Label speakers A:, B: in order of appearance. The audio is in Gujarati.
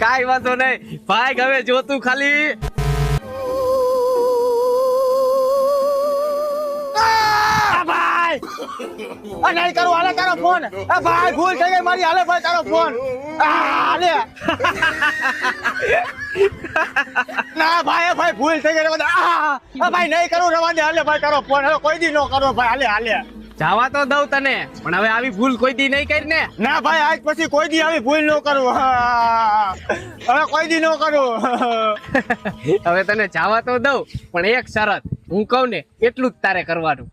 A: કાઈ વાંધો નહીં ભાઈ, હવે જો તું ખાલી
B: ભાઈ નહીં કરું, હાલે તારો ફોન. ભાઈ ભૂલ થઈ ગઈ મારી, હાલે ભાઈ તારો ફોન. હાલે ના ભાઈ, ભાઈ ભૂલ થઈ ગઈ. ભાઈ નહીં કરું, રવા દે. હાલે ભાઈ તારો ફોન. હવે કોઈ દી નો કરો ભાઈ. હાલે હાલે
A: જવા તો દઉં તને, પણ હવે આવી ભૂલ કોઈ દી નહીં કરી ને.
B: ના ભાઈ, આજ પછી કોઈ દી આવી ભૂલ ન કરું. હવે કોઈ દી ન કરું.
A: હવે તને જવા તો દઉં, પણ એક શરત, હું કહું ને એટલું જ તારે કરવાનું.